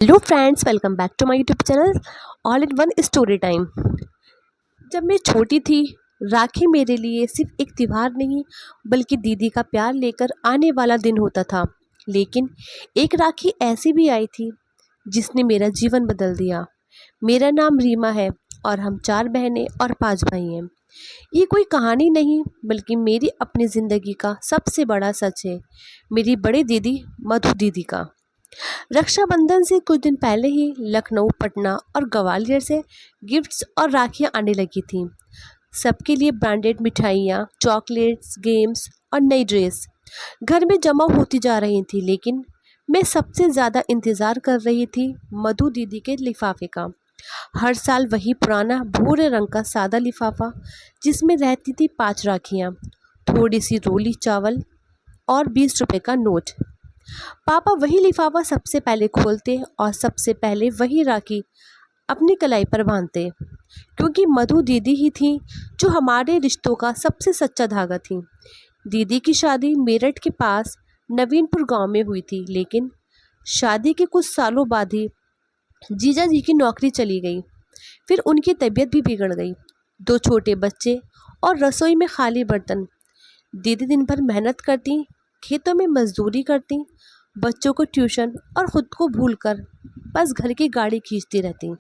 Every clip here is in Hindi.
Hello friends, welcome back to my YouTube channel all in one story time. जब मैं छोटी थी, राखी मेरे लिए सिर्फ एक त्योहार नहीं बल्कि दीदी का प्यार लेकर आने वाला दिन होता था। लेकिन एक राखी ऐसी भी आई थी जिसने मेरा जीवन बदल दिया। मेरा नाम रीमा है और हम 4 बहनें और 5 भाई हैं। ये कोई कहानी नहीं बल्कि मेरी अपनी ज़िंदगी का सबसे बड़ा सच है, मेरी बड़ी दीदी मधु दीदी का। रक्षाबंधन से कुछ दिन पहले ही लखनऊ, पटना और ग्वालियर से गिफ्ट्स और राखियां आने लगी थीं। सबके लिए ब्रांडेड मिठाइयाँ, चॉकलेट्स, गेम्स और नई ड्रेस घर में जमा होती जा रही थी। लेकिन मैं सबसे ज़्यादा इंतज़ार कर रही थी मधु दीदी के लिफाफे का। हर साल वही पुराना भूरे रंग का सादा लिफाफा जिसमें रहती थी 5 राखियाँ, थोड़ी सी रोली चावल और 20 रुपए का नोट। पापा वही लिफाफा सबसे पहले खोलते और सबसे पहले वही राखी अपनी कलाई पर बांधते, क्योंकि मधु दीदी ही थी जो हमारे रिश्तों का सबसे सच्चा धागा थी। दीदी की शादी मेरठ के पास नवीनपुर गांव में हुई थी, लेकिन शादी के कुछ सालों बाद ही जीजा जी की नौकरी चली गई। फिर उनकी तबीयत भी बिगड़ गई। 2 छोटे बच्चे और रसोई में खाली बर्तन। दीदी दिन भर मेहनत करती, खेतों में मजदूरी करती, बच्चों को ट्यूशन और ख़ुद को भूलकर बस घर की गाड़ी खींचती रहती।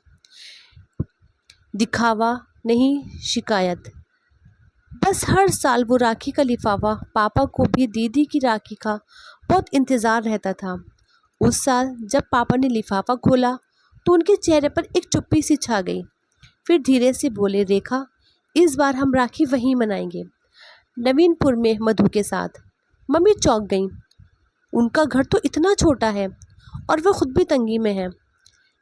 दिखावा नहीं, शिकायत। बस हर साल वो राखी का लिफाफा पापा को भी दीदी की राखी का बहुत इंतज़ार रहता था। उस साल जब पापा ने लिफाफा खोला तो उनके चेहरे पर एक चुप्पी सी छा गई। फिर धीरे से बोले, रेखा, इस बार हम राखी वहीं मनाएंगे, नवीनपुर में मधु के साथ। मम्मी चौंक गई। उनका घर तो इतना छोटा है और वह खुद भी तंगी में है।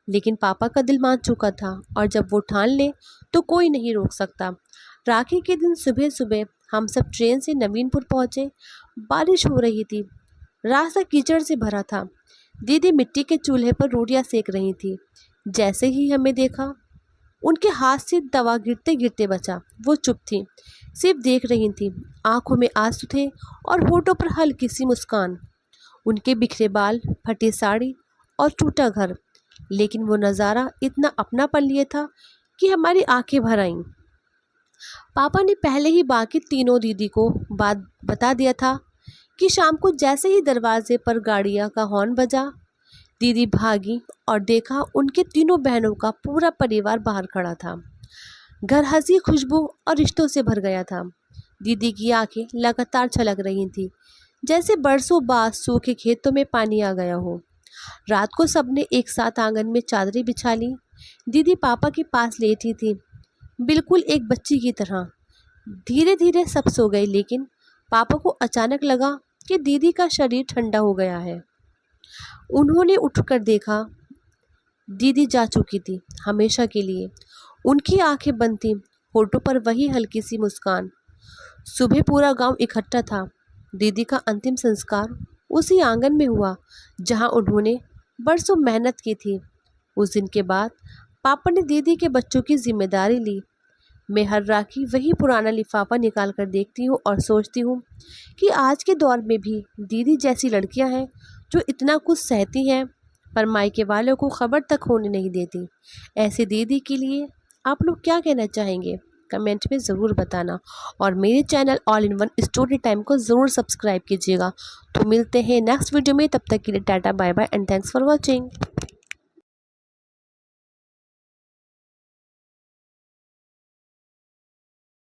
लेकिन पापा का दिल मान चुका था और जब वो ठान ले तो कोई नहीं रोक सकता। राखी के दिन सुबह सुबह हम सब ट्रेन से नवीनपुर पहुँचे। बारिश हो रही थी, रास्ता कीचड़ से भरा था। दीदी मिट्टी के चूल्हे पर रोटियां सेक रही थी। जैसे ही हमें देखा, उनके हाथ से तवा गिरते गिरते बचा। वो चुप थी, सिर्फ देख रही थी। आंखों में आंसू थे और होठों पर हल्की सी मुस्कान। उनके बिखरे बाल, फटी साड़ी और टूटा घर, लेकिन वो नज़ारा इतना अपनापन लिए था कि हमारी आंखें भर आईं। पापा ने पहले ही बाकी तीनों दीदी को बात बता दिया था कि शाम को जैसे ही दरवाजे पर गाड़ियाँ का हॉर्न बजा, दीदी भागी और देखा उनके तीनों बहनों का पूरा परिवार बाहर खड़ा था। घर हंसी, खुशबू और रिश्तों से भर गया था। दीदी की आंखें लगातार छलक रही थीं, जैसे बरसों बाद सूखे खेतों में पानी आ गया हो। रात को सबने एक साथ आंगन में चादरें बिछा ली। दीदी पापा के पास लेटी थी, बिल्कुल एक बच्ची की तरह। धीरे धीरे सब सो गए, लेकिन पापा को अचानक लगा कि दीदी का शरीर ठंडा हो गया है। उन्होंने उठकर देखा, दीदी जा चुकी थी हमेशा के लिए। उनकी आंखें बंद थीं, होठों पर वही हल्की सी मुस्कान। सुबह पूरा गांव इकट्ठा था। दीदी का अंतिम संस्कार उसी आंगन में हुआ जहां उन्होंने बरसों मेहनत की थी। उस दिन के बाद पापा ने दीदी के बच्चों की जिम्मेदारी ली। मैं हर राखी वही पुराना लिफाफा निकाल कर देखती हूँ और सोचती हूँ कि आज के दौर में भी दीदी जैसी लड़कियाँ हैं जो इतना कुछ सहती हैं पर मायके वालों को खबर तक होने नहीं देती। ऐसे दीदी के लिए आप लोग क्या कहना चाहेंगे? कमेंट में ज़रूर बताना और मेरे channel all in one story time को ज़रूर सब्सक्राइब कीजिएगा। तो मिलते हैं नेक्स्ट वीडियो में, तब तक के लिए tata, bye bye and thanks for watching.